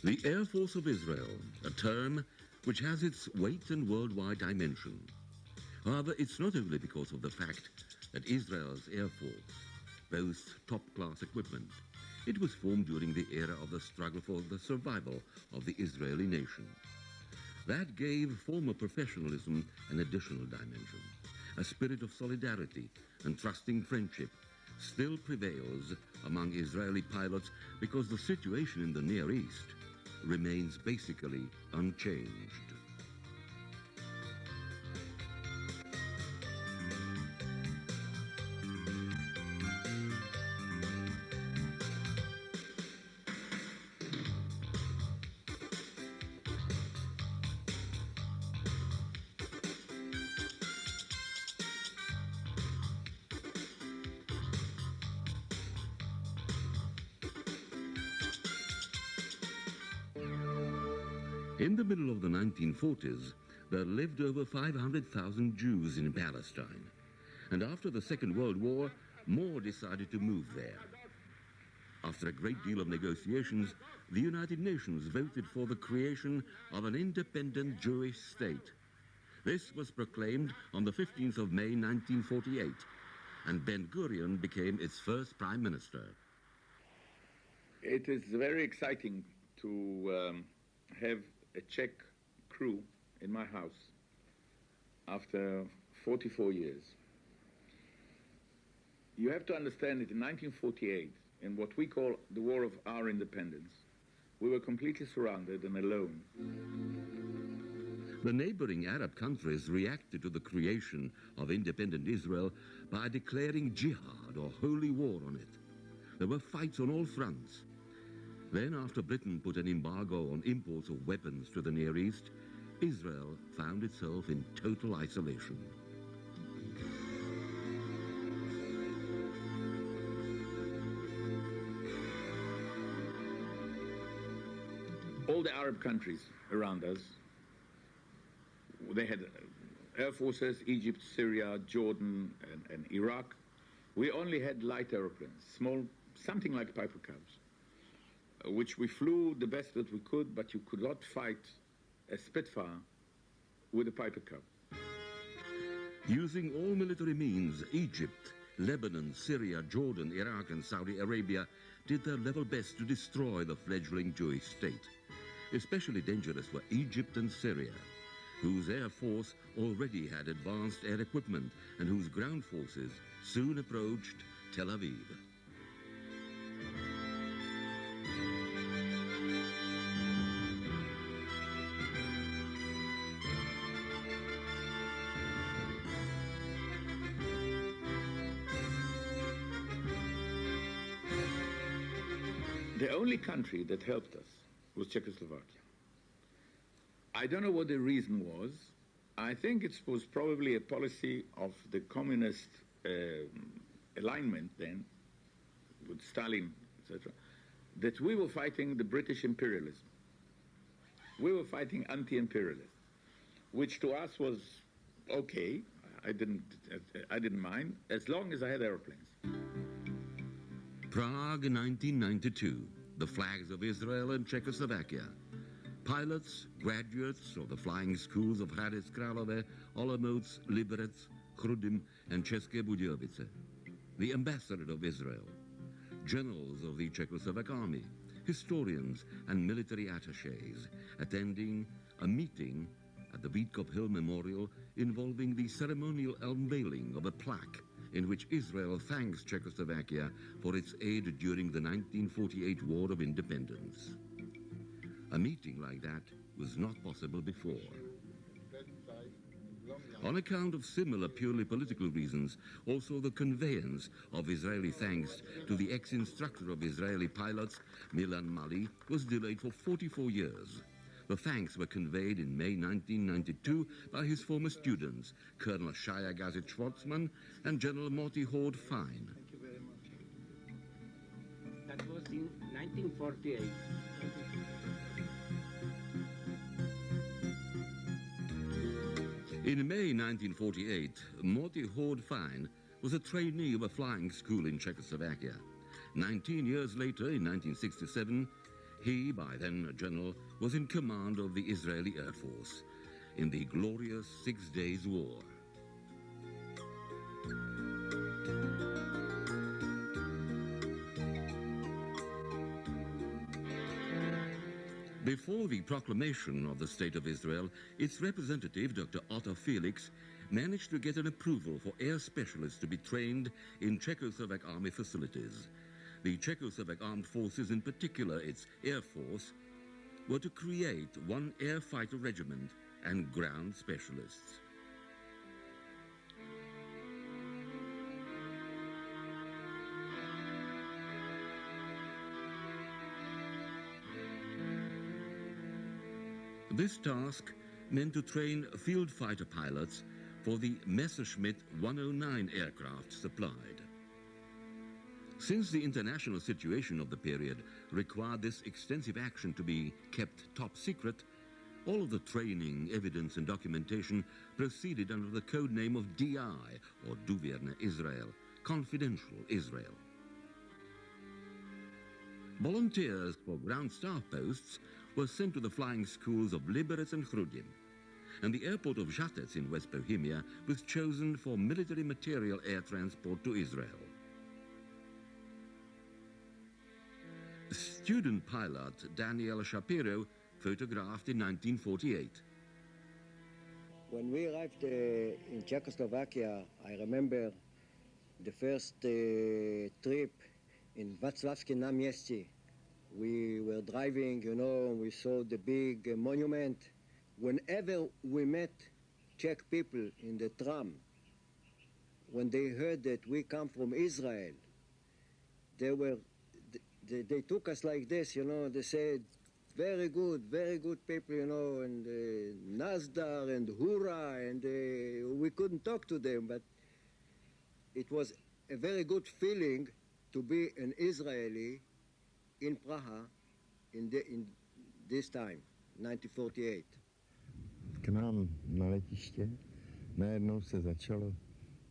The Air Force of Israel, a term which has its weight and worldwide dimension. However, it's not only because of the fact that Israel's Air Force boasts top-class equipment. It was formed during the era of the struggle for the survival of the Israeli nation. That gave former professionalism an additional dimension. A spirit of solidarity and trusting friendship still prevails among Israeli pilots because the situation in the Near East remains basically unchanged. In the middle of the 1940s, there lived over 500,000 Jews in Palestine. And after the Second World War, more decided to move there. After a great deal of negotiations, the United Nations voted for the creation of an independent Jewish state. This was proclaimed on the 15th of May 1948, and Ben-Gurion became its first prime minister. It is very exciting to have a Czech crew in my house after 44 years. You have to understand that in 1948, in what we call the War of Our Independence, we were completely surrounded and alone. The neighboring Arab countries reacted to the creation of independent Israel by declaring jihad or holy war on it. There were fights on all fronts. Then, after Britain put an embargo on imports of weapons to the Near East, Israel found itself in total isolation. All the Arab countries around us, they had air forces, Egypt, Syria, Jordan, and Iraq. We only had light airplanes, small, something like Piper Cubs, which we flew the best that we could, but you could not fight a Spitfire with a Piper Cub. Using all military means, Egypt, Lebanon, Syria, Jordan, Iraq, and Saudi Arabia did their level best to destroy the fledgling Jewish state. Especially dangerous were Egypt and Syria, whose air force already had advanced air equipment and whose ground forces soon approached Tel Aviv. The only country that helped us was Czechoslovakia. I don't know what the reason was. I think it was probably a policy of the communist alignment then, with Stalin, etc., that we were fighting the British imperialism. We were fighting anti-imperialism, which to us was okay. I didn't mind, as long as I had airplanes. Prague, 1992. The flags of Israel and Czechoslovakia. Pilots, graduates of the flying schools of Hradec Králové, Olomouc, Liberec, Chrudim, and České Budějovice. The ambassador of Israel. Generals of the Czechoslovak army. Historians and military attachés attending a meeting at the Vítkov Hill Memorial involving the ceremonial unveiling of a plaque in which Israel thanks Czechoslovakia for its aid during the 1948 War of Independence. A meeting like that was not possible before. On account of similar purely political reasons, also the conveyance of Israeli thanks to the ex-instructor of Israeli pilots, Milan Mali, was delayed for 44 years. The thanks were conveyed in May 1992 by his former students, Colonel Shייע Gazit Schwartzman and General Morty Horde Fine. Thank you very much. That was in 1948. In May 1948, Morty Horde Fine was a trainee of a flying school in Czechoslovakia. 19 years later, in 1967, He, by then a general, was in command of the Israeli Air Force in the glorious 6 Days War. Before the proclamation of the State of Israel, its representative, Dr. Otto Felix, managed to get an approval for air specialists to be trained in Czechoslovak army facilities. The Czechoslovak armed forces, in particular its Air Force, were to create one air fighter regiment and ground specialists. This task meant to train field fighter pilots for the Messerschmitt 109 aircraft supplied. Since the international situation of the period required this extensive action to be kept top secret, all of the training, evidence and documentation proceeded under the code name of DI, or Duverne Israel, Confidential Israel. Volunteers for ground staff posts were sent to the flying schools of Liberec and Chrudim, and the airport of Žatec in West Bohemia was chosen for military material air transport to Israel. Student pilot Daniel Shapiro photographed in 1948. When we arrived in Czechoslovakia, I remember the first trip in Václavské náměstí. We were driving, you know, we saw the big monument. Whenever we met Czech people in the tram, when they heard that we come from Israel, they took us like this, you know, they said, very good people, you know, and Nazdar and Hurrah, and we couldn't talk to them, but it was a very good feeling to be an Israeli in Praha in this time, 1948. K nám na letiště najednou se začalo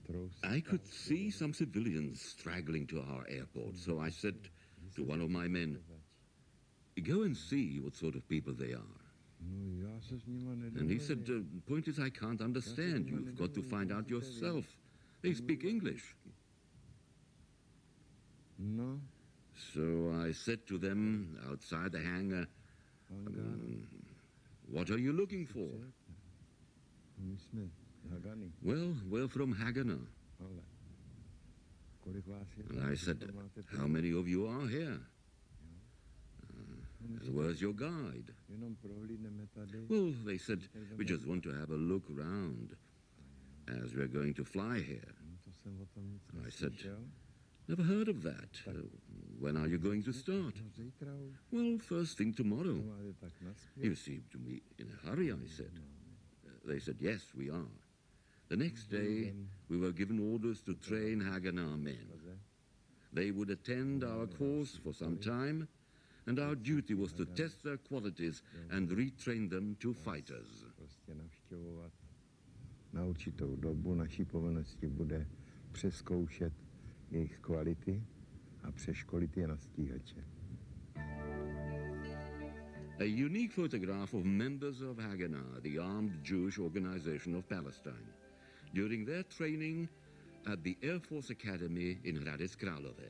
trousat. I could see some civilians straggling to our airport, so I said to one of my men, go and see what sort of people they are. And he said, the point is I can't understand. You've got to find out yourself. They speak English. No. So I said to them outside the hangar, what are you looking for? Well, we're from Haganah. And I said, how many of you are here? Where's your guide? Well, they said, we just want to have a look around as we're going to fly here. I said, never heard of that. When are you going to start? Well, first thing tomorrow. You seem to me in a hurry, I said. They said, yes, we are. The next day, we were given orders to train Haganah men. They would attend our course for some time, and our duty was to test their qualities and retrain them to fighters. Na určitou dobu naší povinností bude přezkoušet jejich kvality a přeškolit je na stíhače. A unique photograph of members of Haganah, the armed Jewish organization of Palestine, during their training at the Air Force Academy in Hradec Králové.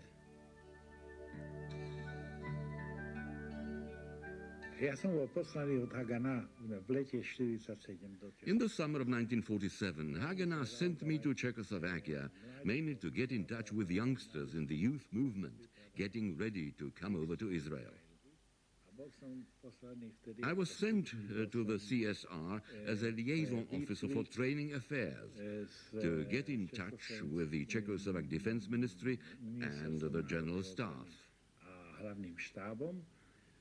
In the summer of 1947, Haganah sent me to Czechoslovakia, mainly to get in touch with youngsters in the youth movement, getting ready to come over to Israel. I was sent to the CSR as a liaison officer for training affairs, to get in touch with the Czechoslovak Defense Ministry and the General Staff.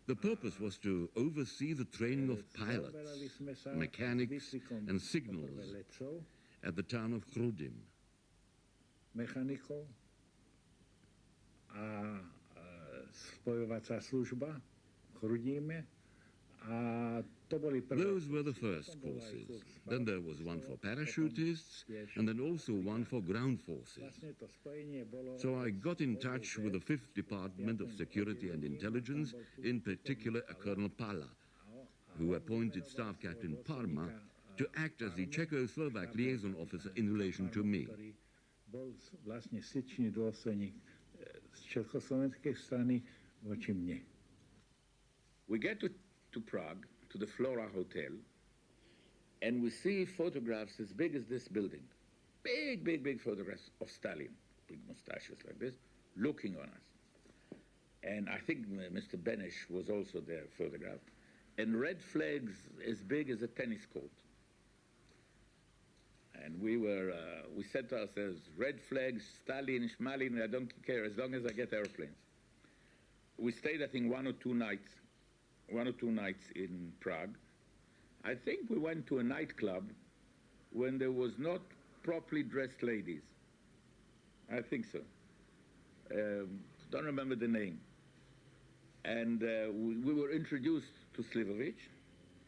The purpose was to oversee the training of pilots, mechanics and signals at the town of Chrudim. Mechanikou a spojovacia služba v Chrudíme Those were the first courses. Then there was one for parachutists, and then also one for ground forces. So I got in touch with the 5th Department of Security and Intelligence, in particular Colonel Pala, who appointed Staff Captain Parma to act as the Czechoslovak liaison officer in relation to me. We get to Prague, to the Flora Hotel, and we see photographs as big as this building. Big, big, big photographs of Stalin, big mustaches like this, looking on us. And I think Mr. Benesch was also there photographed. And red flags as big as a tennis court. And we said to ourselves, red flags, Stalin, Schmalin, I don't care, as long as I get airplanes. We stayed, I think, one or two nights in Prague. I think we went to a nightclub when there was not properly dressed ladies. I think so. Don't remember the name. And we were introduced to Slivovich.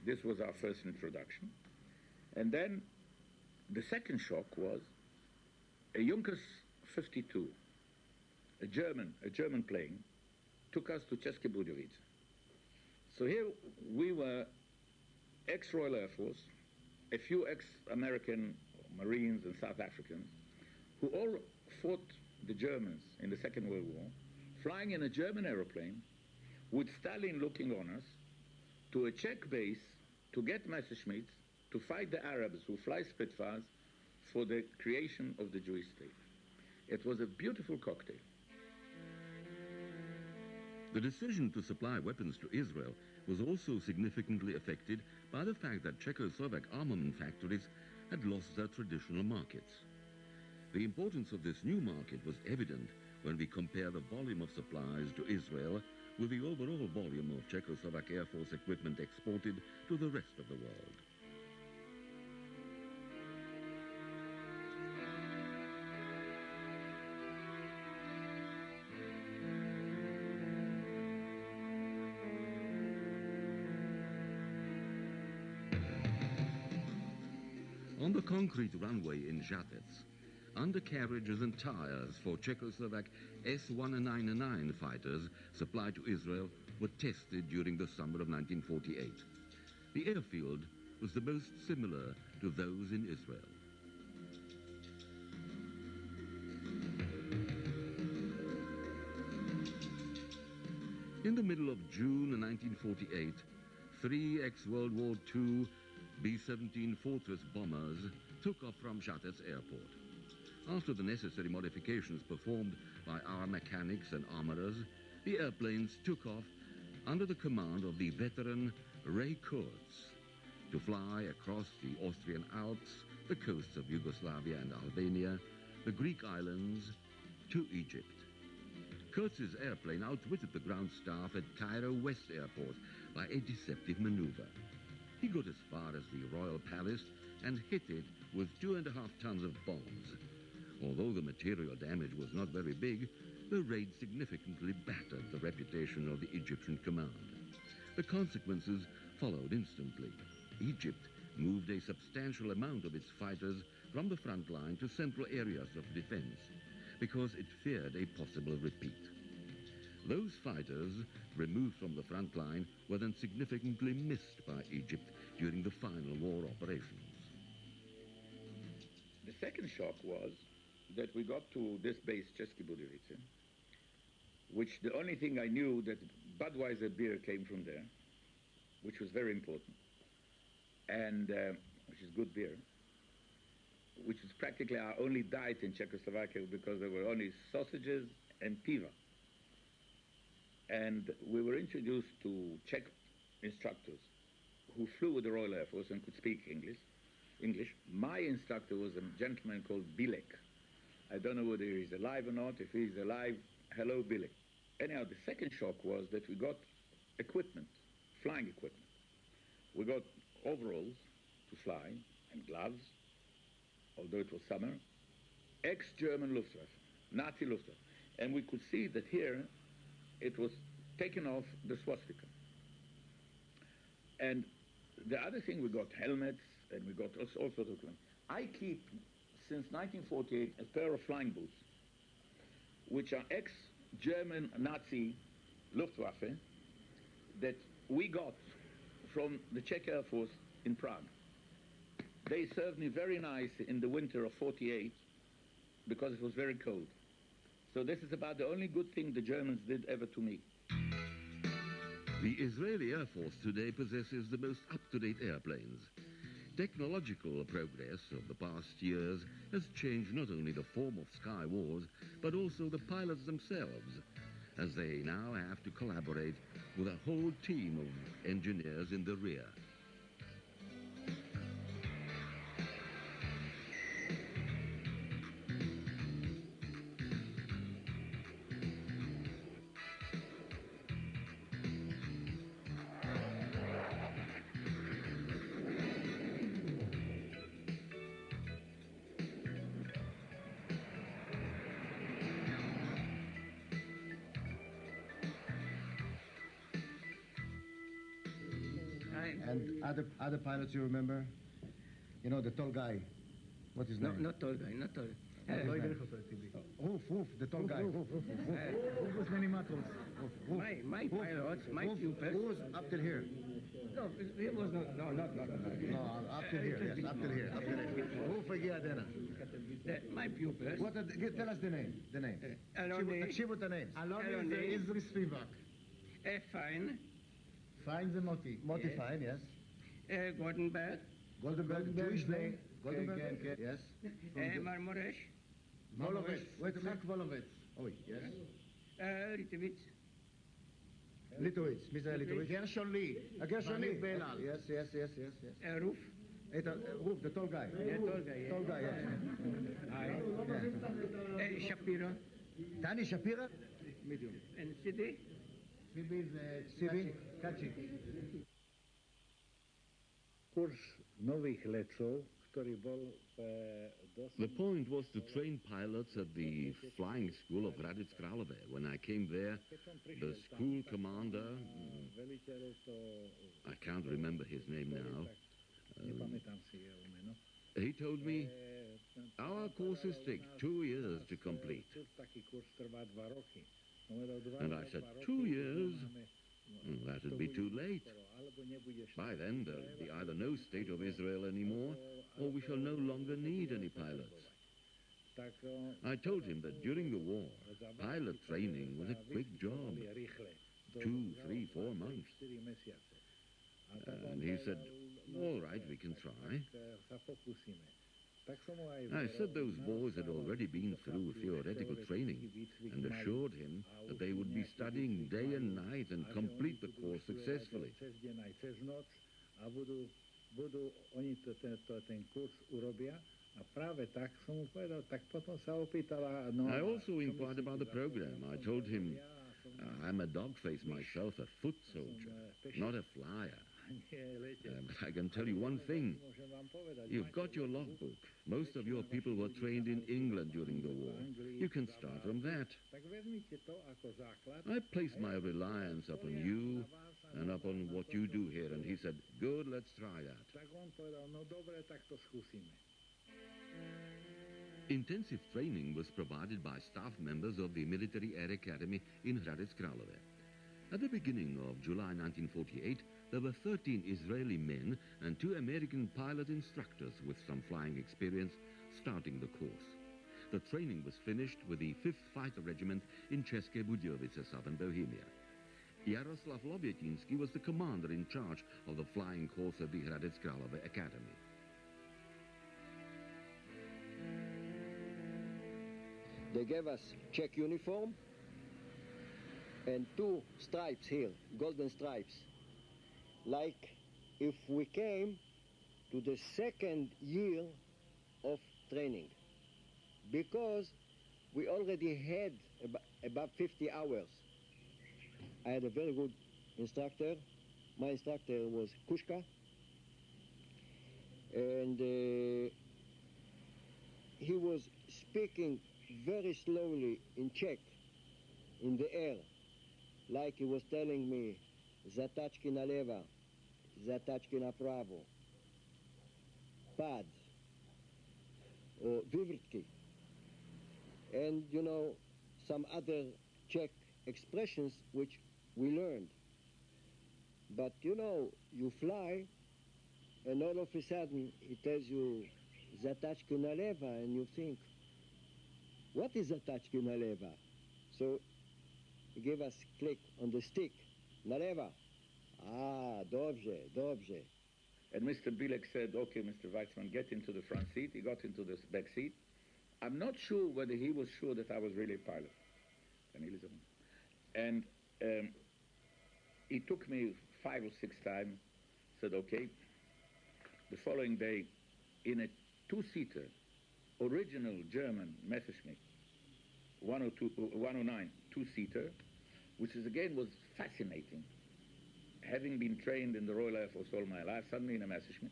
This was our first introduction. And then the second shock was a Junkers 52, a German plane, took us to České Budějovice. So here we were ex-Royal Air Force, a few ex-American Marines and South Africans, who all fought the Germans in the Second World War, flying in a German aeroplane, with Stalin looking on us, to a Czech base to get Messerschmitts to fight the Arabs who fly Spitfires for the creation of the Jewish state. It was a beautiful cocktail. The decision to supply weapons to Israel was also significantly affected by the fact that Czechoslovak armament factories had lost their traditional markets. The importance of this new market was evident when we compare the volume of supplies to Israel with the overall volume of Czechoslovak Air Force equipment exported to the rest of the world. On the concrete runway in Žatec, undercarriages and tires for Czechoslovak S-199 fighters supplied to Israel were tested during the summer of 1948. The airfield was the most similar to those in Israel. In the middle of June 1948, 3 ex-World War II B-17 Fortress bombers took off from Žatec airport. After the necessary modifications performed by our mechanics and armorers, the airplanes took off under the command of the veteran Ray Kurz to fly across the Austrian Alps, the coasts of Yugoslavia and Albania, the Greek islands, to Egypt. Kurz's airplane outwitted the ground staff at Cairo West Airport by a deceptive maneuver. He got as far as the Royal Palace and hit it with 2.5 tons of bombs. Although the material damage was not very big, the raid significantly battered the reputation of the Egyptian command. The consequences followed instantly. Egypt moved a substantial amount of its fighters from the front line to central areas of defense because it feared a possible repeat. Those fighters removed from the front line were then significantly missed by Egypt during the final war operations. The second shock was that we got to this base, České Budějovice, which the only thing I knew that Budweiser beer came from there, which was very important, and which is good beer, which is practically our only diet in Czechoslovakia because there were only sausages and piva. And we were introduced to Czech instructors who flew with the Royal Air Force and could speak English. My instructor was a gentleman called Bilek. I don't know whether he's alive or not. If he's alive, hello, Bilek. Anyhow, the second shock was that we got equipment, flying equipment. We got overalls to fly and gloves, although it was summer, ex-German Luftwaffe, Nazi Luftwaffe. And we could see that here it was taken off the swastika. And the other thing, we got helmets and we got all sorts of things. I keep, since 1948, a pair of flying boots, which are ex-German Nazi Luftwaffe that we got from the Czech Air Force in Prague. They served me very nice in the winter of 48 because it was very cold. So this is about the only good thing the Germans did ever to me. The Israeli Air Force today possesses the most up-to-date airplanes. Technological progress of the past years has changed not only the form of sky wars, but also the pilots themselves, as they now have to collaborate with a whole team of engineers in the rear. And other pilots you remember? You know, the tall guy. What is his name? Not tall guy, not tall. Roof, the tall guy. Roof was many matters. My pilots, my pupils. Who was up till here? No, he was not. No, No, up till here, yes, up till here. Roof הגיע דנה. My pupils. Tell us the name. תקשיבו את names. אלון זה עזרי ספיבק. Fine. Fine זה מוטי. מוטי fine, yes. Goldenberg. Jewish name. Goldenberg, yes. Marmoresh. Volovets. Wait a minute. Volovets. Oh, yes. Litovitz. ליטוויץ. מי זה ליטוויץ? גרשון לי. גרשון לי. באל על. Yes. Roof. Roof, the tall guy. Tall guy, yes. Shapiro. Tani Shapira? Medium. And Sidi. Sibi? Kači. Kurs nových letcov, ktorý bol The point was to train pilots at the flying school of Hradec Králové. When I came there, the school commander, I can't remember his name now, he told me, our courses take 2 years to complete. And I said, 2 years? That would be too late. By then, there'll be either no state of Israel anymore, or we shall no longer need any pilots. I told him that during the war, pilot training was a quick job. 2, 3, 4 months. And he said, all right, we can try. I said those boys had already been through theoretical training and assured him that they would be studying day and night and complete the course successfully. I also inquired about the program. I told him, I'm a dog face myself, a foot soldier, not a flyer. But I can tell you one thing. You've got your logbook. Most of your people were trained in England during the war. You can start from that. I place my reliance upon you and upon what you do here. And he said, good, let's try that. Intensive training was provided by staff members of the Military Air Academy in Hradec Králové. At the beginning of July 1948, there were 13 Israeli men and 2 American pilot instructors with some flying experience starting the course. The training was finished with the 5th Fighter Regiment in České Budějovice, southern Bohemia. Jaroslav Lovětinsky was the commander in charge of the flying course at the Hradec Králové Academy. They gave us Czech uniform and 2 stripes here, golden stripes. Like if we came to the 2nd year of training, because we already had about 50 hours. I had a very good instructor. My instructor was Kushka, and he was speaking very slowly in Czech, in the air, like he was telling me, Zatački naleva, Zatachki направо, pad, or vivrtki, and, you know, some other Czech expressions which we learned. But, you know, you fly, and all of a sudden it tells you Zatachki naleva, and you think, what is Zatachki naleva? So he gave us click on the stick, naleva. Ah, dobrze, dobrze. And Mr. Bilek said, okay, Mr. Weizmann, get into the front seat. He got into the back seat. I'm not sure whether he was sure that I was really a pilot. And he took me 5 or 6 times, said, okay. The following day, in a 2-seater, original German Messerschmitt, 109, 2-seater, which is, again, was fascinating. Having been trained in the Royal Air Force all my life, suddenly in a Messerschmitt.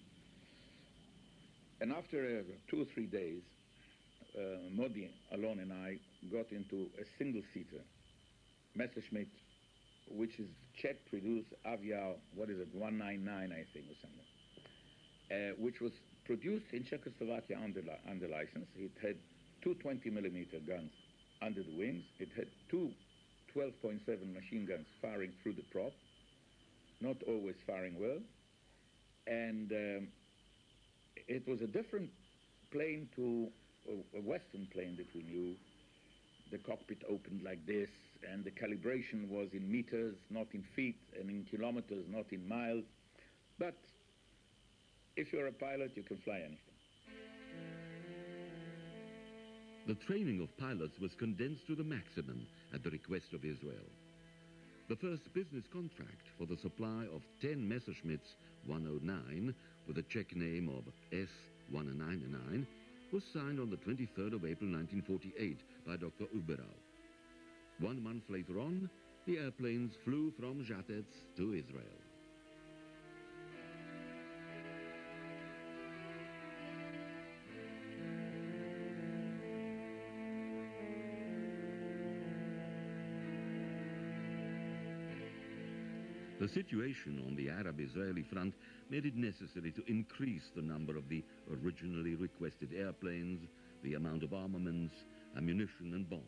And after 2 or 3 days, Modi, Alon, and I got into a single-seater Messerschmitt, which is Czech-produced Aviar, 199, I think, or something, which was produced in Czechoslovakia under license. It had 2 20-millimeter guns under the wings. It had 2 12.7 machine guns firing through the prop, not always firing well. And it was a different plane to a Western plane that we knew. The cockpit opened like this, and the calibration was in meters, not in feet, and in kilometers, not in miles. But if you're a pilot, you can fly anything. The training of pilots was condensed to the maximum at the request of Israel. The first business contract for the supply of 10 Messerschmitts 109 with a Czech name of S199 was signed on the 23rd of April 1948 by Dr. Uberau. 1 month later on, the airplanes flew from Žatec to Israel. The situation on the Arab-Israeli front made it necessary to increase the number of the originally requested airplanes, the amount of armaments, ammunition and bombs.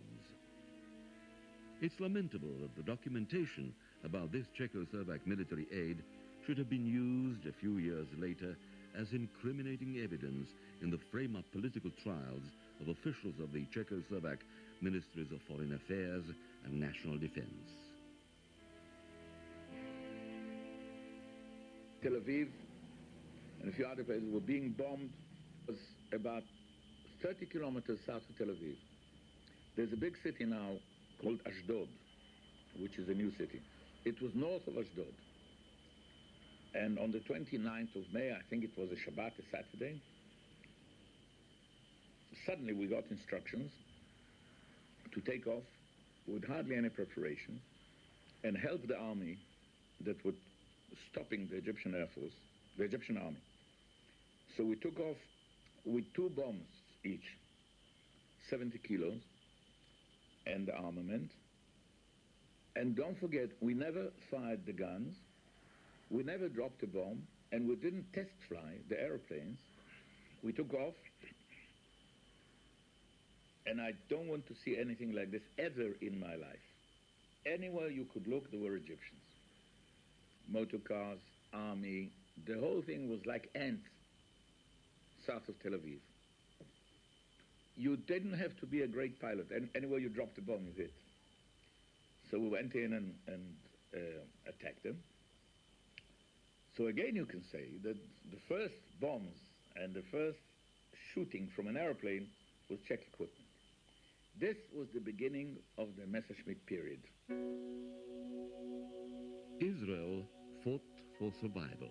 It's lamentable that the documentation about this Czechoslovak military aid should have been used a few years later as incriminating evidence in the frame-up political trials of officials of the Czechoslovak Ministries of Foreign Affairs and National Defense. Tel Aviv and a few other places were being bombed. It was about 30 kilometers south of Tel Aviv. There's a big city now called Ashdod, which is a new city. It was north of Ashdod. And on the 29th of May, I think it was a Shabbat, a Saturday, suddenly we got instructions to take off with hardly any preparation and help the army that would stopping the Egyptian Air Force, the Egyptian army. So we took off with 2 bombs each, 70 kilos, and the armament. And don't forget, we never fired the guns, we never dropped a bomb, and we didn't test fly the airplanes. We took off, and I don't want to see anything like this ever in my life. Anywhere you could look, there were Egyptians. Motor cars, army, the whole thing was like ants south of Tel Aviv. You didn't have to be a great pilot. Anywhere you dropped a bomb, you hit. So we went in and attacked them. So again, you can say that the first bombs and the first shooting from an airplane was Czech equipment. This was the beginning of the Messerschmitt period. Israel fought for survival.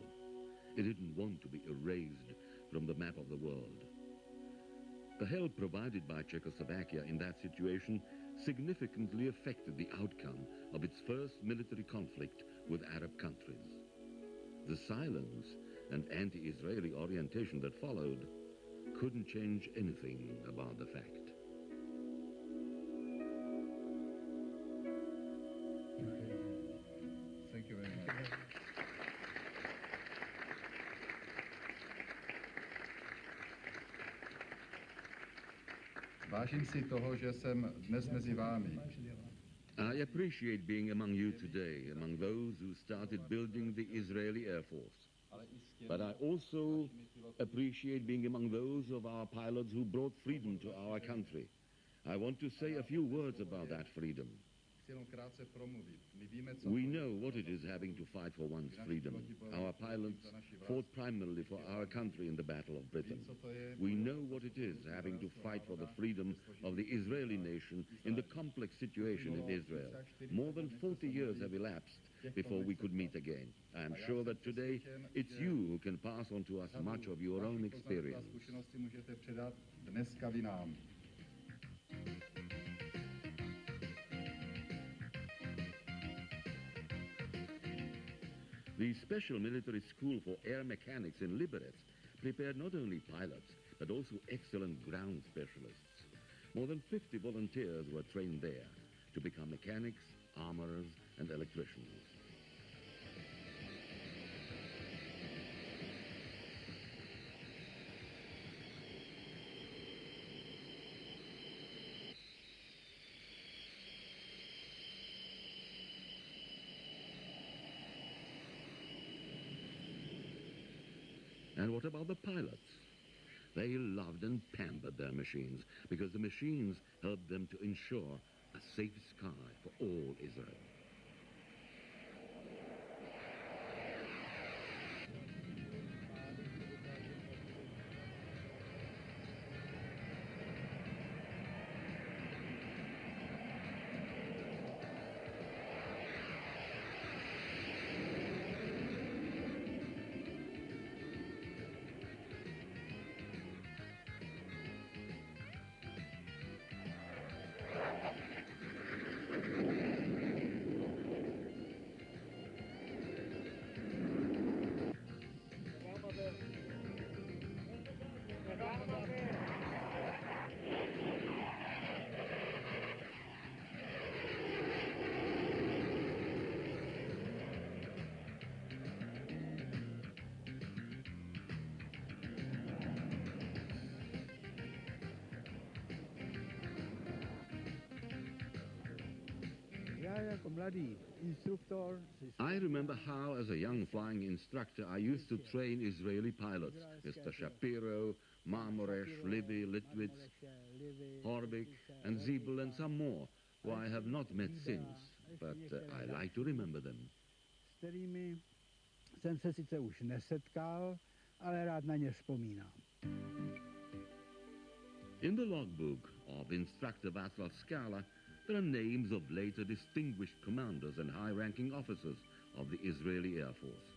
It didn't want to be erased from the map of the world. The help provided by Czechoslovakia in that situation significantly affected the outcome of its first military conflict with Arab countries. The silence and anti-Israeli orientation that followed couldn't change anything about the fact. Thank you very much. Vážím si toho, že jsem dnes mezi vámi. I appreciate being among you today, among those who started building the Israeli Air Force. But I also appreciate being among those of our pilots who brought freedom to our country. I want to say a few words about that freedom. We know what it is having to fight for one's freedom. Our pilots fought primarily for our country in the Battle of Britain. We know what it is having to fight for the freedom of the Israeli nation in the complex situation in Israel. More than 40 years have elapsed before we could meet again. I am sure that today it's you who can pass on to us much of your own experience. The Special Military School for Air Mechanics in Liberec prepared not only pilots, but also excellent ground specialists. More than 50 volunteers were trained there to become mechanics, armorers, and electricians. And what about the pilots? They loved and pampered their machines because the machines helped them to ensure a safe sky for all Israel. I remember how, as a young flying instructor, I used to train Israeli pilots, Mr. Shapiro, Marmoresh, Libby, Litwitz, Horvik, and Ziebel, and some more, who I have not met since, but I like to remember them. Jsem se sice už nesetkal, ale rád na ně vzpomínám. In the logbook of Instructor Václav Skala, there are names of later distinguished commanders and high-ranking officers of the Israeli Air Force.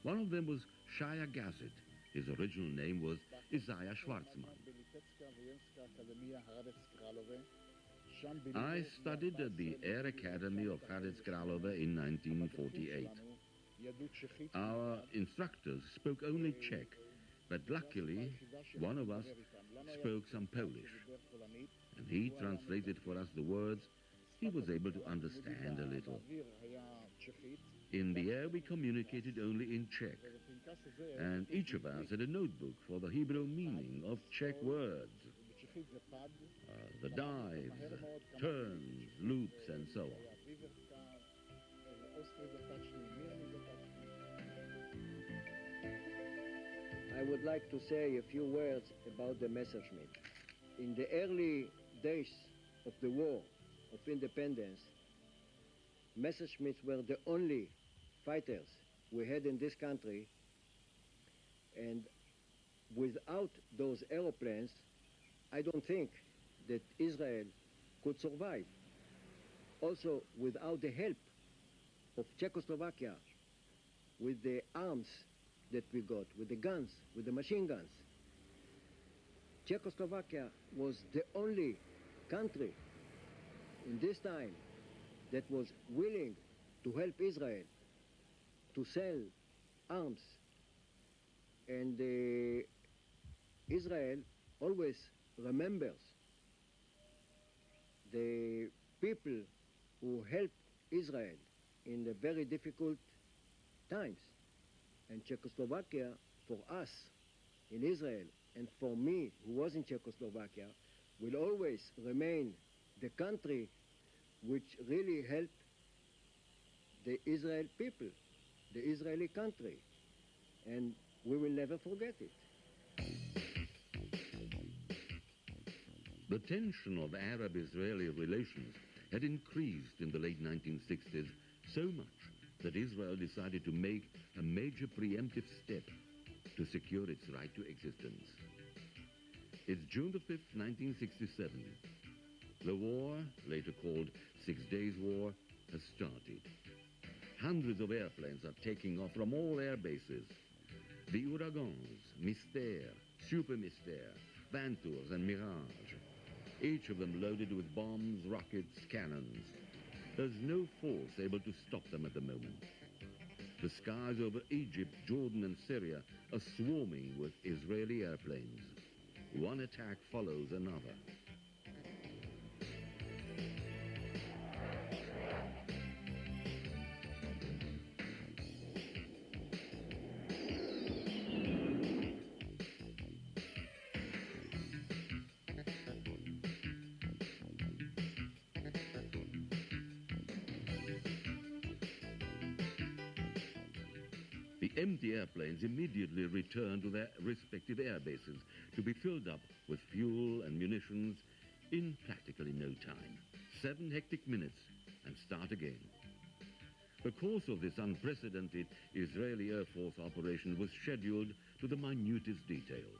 One of them was Sheiya Gazit. His original name was Isaiah Schwarzman. I studied at the Air Academy of Hradec Králové in 1948. Our instructors spoke only Czech, but luckily one of us spoke some Polish, and he translated for us the words he was able to understand a little. In the air we communicated only in Czech, and each of us had a notebook for the Hebrew meaning of Czech words. The dives, turns, loops, and so on. I would like to say a few words about the Messerschmitt. In the early days of the war of independence, Messerschmitts were the only fighters we had in this country, and without those aeroplanes, I don't think that Israel could survive. Also, without the help of Czechoslovakia, with the arms that we got, with the guns, with the machine guns, Czechoslovakia was the only country in this time that was willing to help Israel to sell arms. And Israel always remembers the people who helped Israel in the very difficult times. And Czechoslovakia, for us in Israel, and for me, who was in Czechoslovakia, will always remain the country which really helped the Israel people, the Israeli country, and we will never forget it. The tension of Arab-Israeli relations had increased in the late 1960s so much that Israel decided to make a major preemptive step to secure its right to existence. It's June the 5th, 1967. The war, later called 6 Days War, has started. Hundreds of airplanes are taking off from all air bases. The Ouragans, Mystère, Super Mystère, Ventures and Mirage. Each of them loaded with bombs, rockets, cannons. There's no force able to stop them at the moment. The skies over Egypt, Jordan and Syria are swarming with Israeli airplanes. One attack follows another. The empty airplanes immediately return to their respective air bases to be filled up with fuel and munitions in practically no time. 7 hectic minutes and start again. The course of this unprecedented Israeli Air Force operation was scheduled to the minutest detail.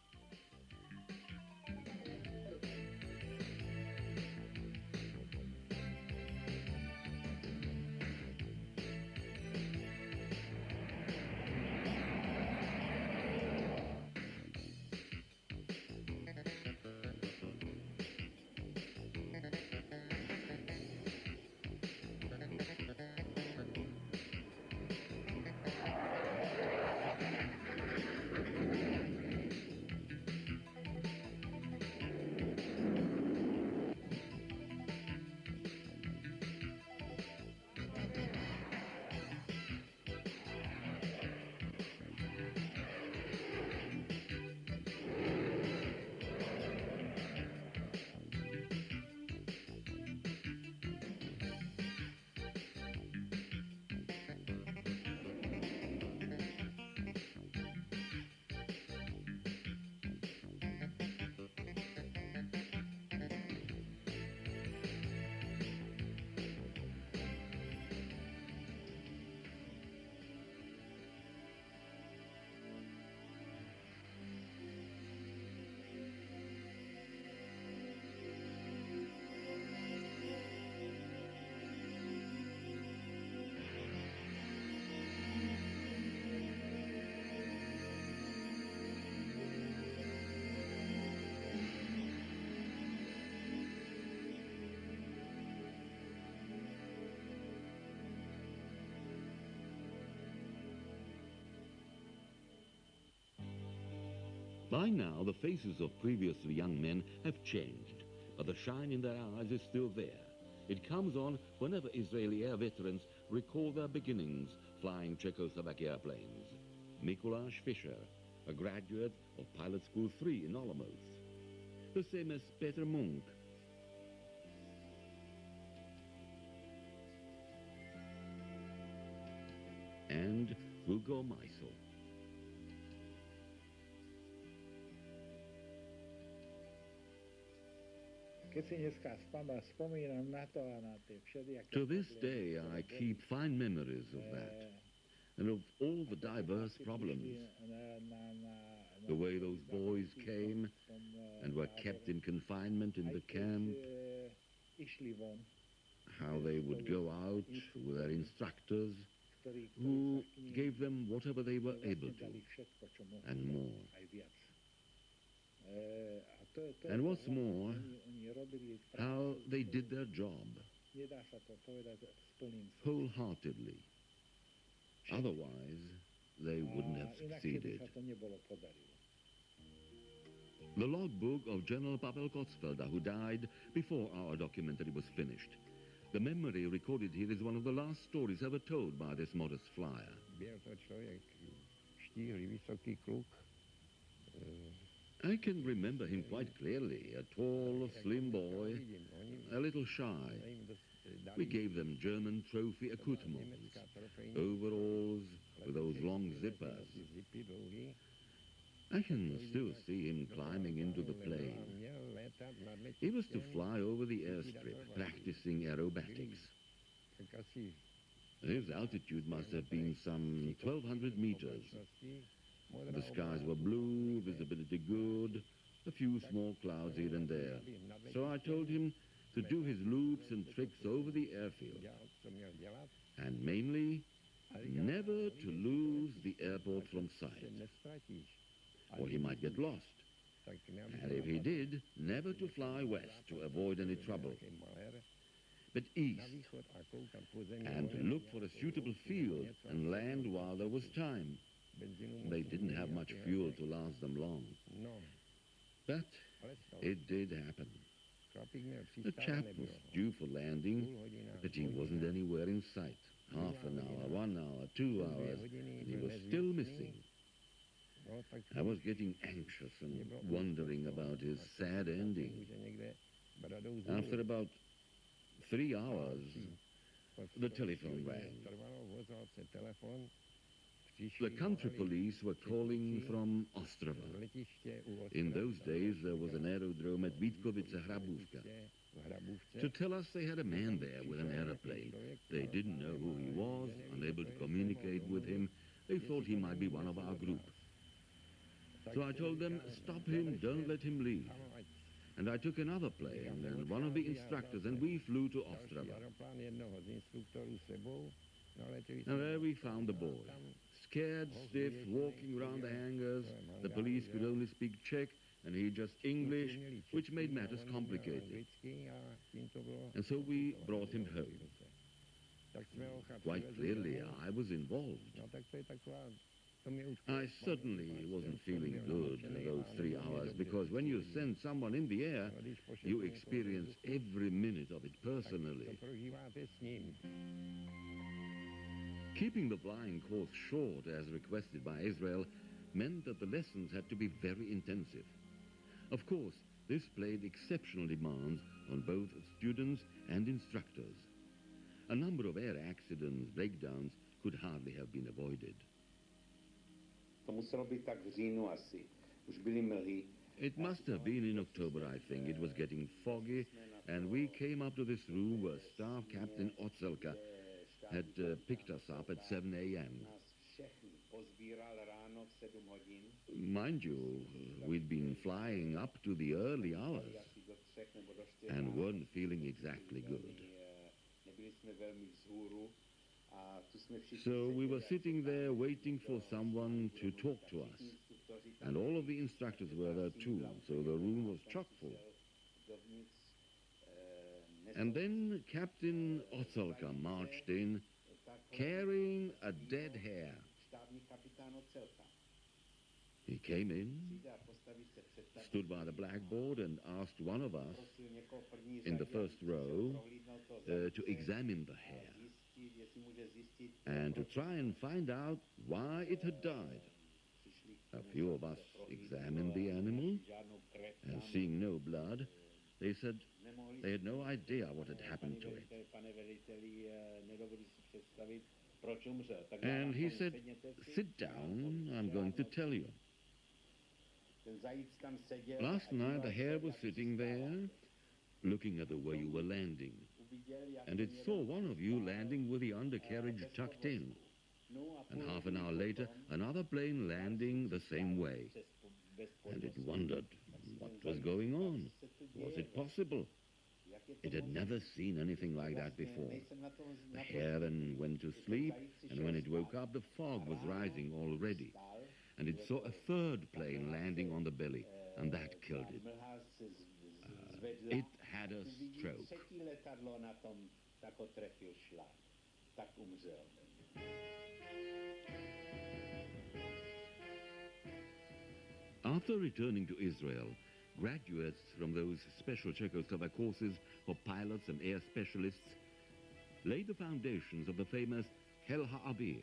By now, the faces of previously young men have changed, but the shine in their eyes is still there. It comes on whenever Israeli air veterans recall their beginnings flying Czechoslovak airplanes. Mikuláš Fischer, a graduate of Pilot School 3 in Olomouc. The same as Peter Munk. And Hugo Meisel. To this day, I keep fine memories of that, and of all the diverse problems. The way those boys came and were kept in confinement in the camp, how they would go out with their instructors, who gave them whatever they were able to, and more. And what's more, how they did their job wholeheartedly. Otherwise, they wouldn't have succeeded. The logbook of General Pavel Kotzfelder, who died before our documentary was finished. The memory recorded here is one of the last stories ever told by this modest flyer. I can remember him quite clearly, a tall, slim boy, a little shy. We gave them German trophy accoutrements, overalls with those long zippers. I can still see him climbing into the plane. He was to fly over the airstrip, practicing aerobatics. His altitude must have been some 1,200 meters. The skies were blue, visibility good, a few small clouds here and there. So I told him to do his loops and tricks over the airfield. And mainly, never to lose the airport from sight, or he might get lost. And if he did, never to fly west to avoid any trouble, but east, and to look for a suitable field and land while there was time. They didn't have much fuel to last them long. But it did happen. The chap was due for landing, but he wasn't anywhere in sight. Half an hour, 1 hour, 2 hours, and he was still missing. I was getting anxious and wondering about his sad ending. After about 3 hours, the telephone rang. The country police were calling from Ostrava. In those days, there was an aerodrome at Vítkovice-Hrabůvka. To tell us they had a man there with an aeroplane. They didn't know who he was, unable to communicate with him. They thought he might be one of our group. So I told them, stop him, don't let him leave. And I took another plane and one of the instructors, and we flew to Ostrava. And there we found the boy, scared, stiff, walking around the hangars. The police could only speak Czech, and he just English, which made matters complicated. And so we brought him home. Quite clearly, I was involved. I certainly wasn't feeling good those 3 hours, because when you send someone in the air, you experience every minute of it personally. Keeping the flying course short, as requested by Israel, meant that the lessons had to be very intensive. Of course, this played exceptional demands on both students and instructors. A number of air accidents, breakdowns, could hardly have been avoided. It must have been in October, I think. It was getting foggy, and we came up to this room where Staff Captain Otzelka had picked us up at 7 a.m. Mind you, we'd been flying up to the early hours and weren't feeling exactly good. So we were sitting there waiting for someone to talk to us. And all of the instructors were there too, so the room was chock full. And then Captain Otzelka marched in, carrying a dead hare. He came in, stood by the blackboard, and asked one of us in the first row to examine the hare and to try and find out why it had died. A few of us examined the animal, and seeing no blood, they said they had no idea what had happened to it. And he said, sit down, I'm going to tell you. Last night the hare was sitting there, looking at the way you were landing, and it saw one of you landing with the undercarriage tucked in. And half an hour later, another plane landing the same way. And it wondered what was going on. Was it possible? It had never seen anything like that before. The hare then went to sleep, and when it woke up, the fog was rising already. And it saw a third plane landing on the belly, and that killed it. It had a stroke. After returning to Israel, graduates from those special Czechoslovak courses for pilots and air specialists laid the foundations of the famous האוויר,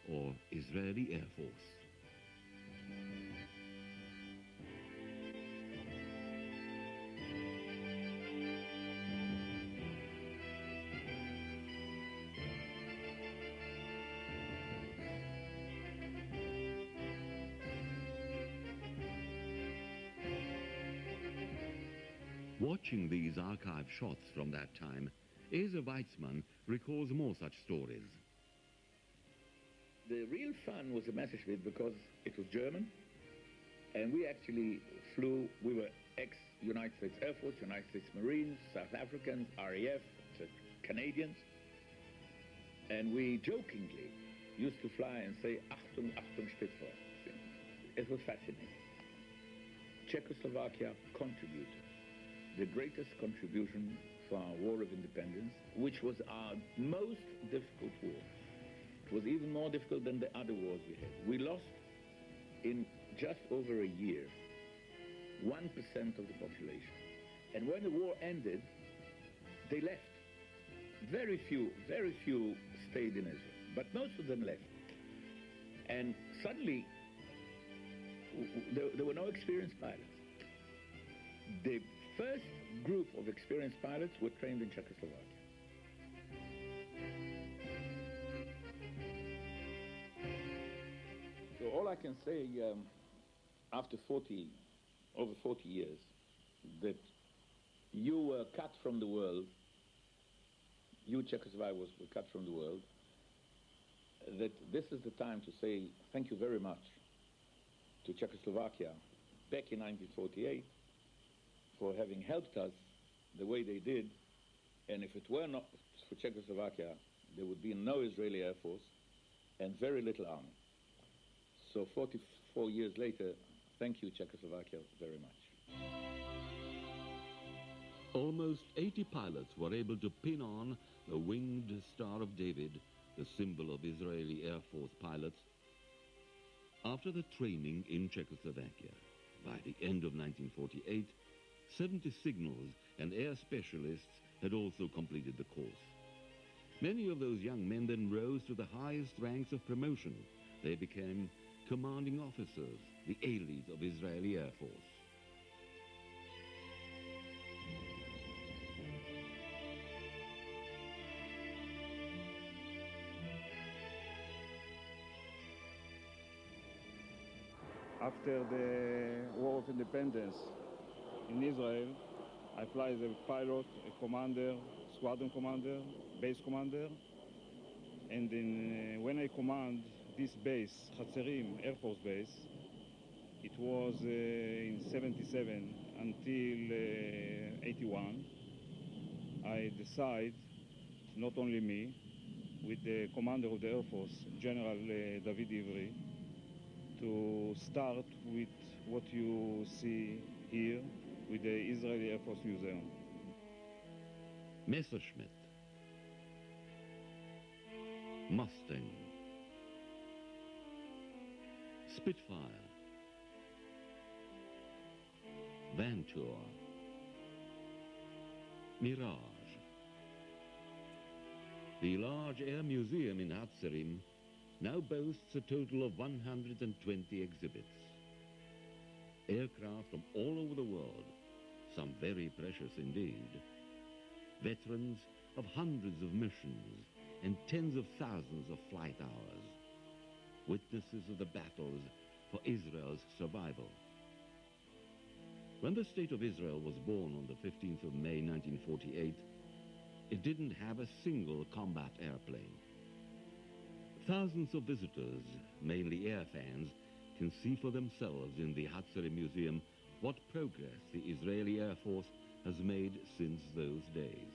or Israeli Air Force. Watching these archive shots from that time, Asa Weizmann recalls more such stories. The real fun was the Messerschmitt because it was German, and we actually flew, we were ex-United States Air Force, United States Marines, South Africans, RAF, Canadians, and we jokingly used to fly and say, Achtung, Achtung, Spitfire. It was fascinating. Czechoslovakia contributed the greatest contribution for our war of independence, which was our most difficult war. It was even more difficult than the other wars we had. We lost in just over a year 1% of the population. And when the war ended, they left. Very few stayed in Israel, but most of them left. And suddenly, there were no experienced pilots. The first group of experienced pilots were trained in Czechoslovakia. So all I can say, after over 40 years, that you were cut from the world, you, Czechoslovakia, were cut from the world, that this is the time to say thank you very much to Czechoslovakia back in 1948 for having helped us the way they did, and if it were not for Czechoslovakia, there would be no Israeli Air Force and very little army. So 44 years later, thank you, Czechoslovakia, very much. Almost 80 pilots were able to pin on the winged Star of David, the symbol of Israeli Air Force pilots. After the training in Czechoslovakia, by the end of 1948, 70 signals and air specialists had also completed the course. Many of those young men then rose to the highest ranks of promotion. They became commanding officers, the elite of Israeli Air Force. After the War of Independence in Israel, I fly as a pilot, a commander, squadron commander, base commander, and when I command this base, Hatzerim Air Force Base, it was in 77 until 81. I decide, not only me, with the commander of the Air Force, General David Ivry, to start with what you see here with the Israeli Air Force Museum. Messerschmitt, Mustang, Spitfire, Vantour, Mirage. The large air museum in Hatzerim now boasts a total of 120 exhibits. Aircraft from all over the world, some very precious indeed. Veterans of hundreds of missions and tens of thousands of flight hours. Witnesses of the battles for Israel's survival. When the State of Israel was born on the 15th of May 1948, it didn't have a single combat airplane. Thousands of visitors, mainly air fans, can see for themselves in the Hatzerim Museum what progress the Israeli Air Force has made since those days.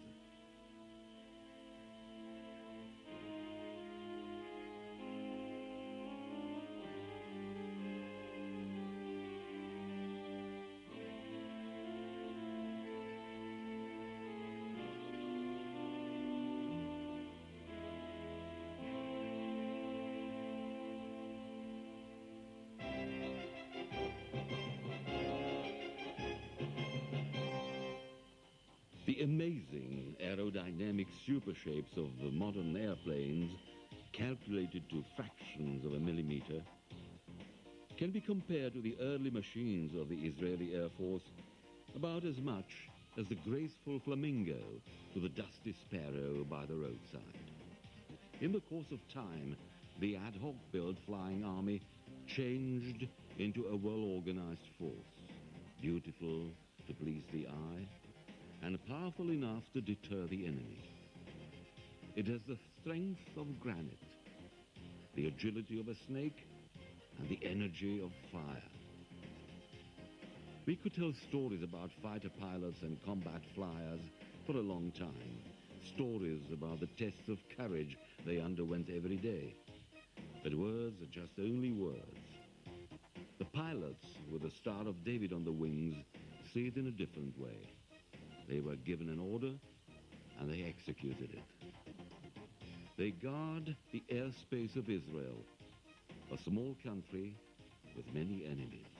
The amazing aerodynamic supershapes of the modern airplanes, calculated to fractions of a millimeter, can be compared to the early machines of the Israeli Air Force about as much as the graceful flamingo to the dusty sparrow by the roadside. In the course of time, the ad hoc built flying army changed into a well-organized force, beautiful to please the eye, and powerful enough to deter the enemy. It has the strength of granite, the agility of a snake, and the energy of fire. We could tell stories about fighter pilots and combat flyers for a long time, stories about the tests of courage they underwent every day. But words are just only words. The pilots, with the Star of David on the wings, see it in a different way. They were given an order, and they executed it. They guard the airspace of Israel, a small country with many enemies.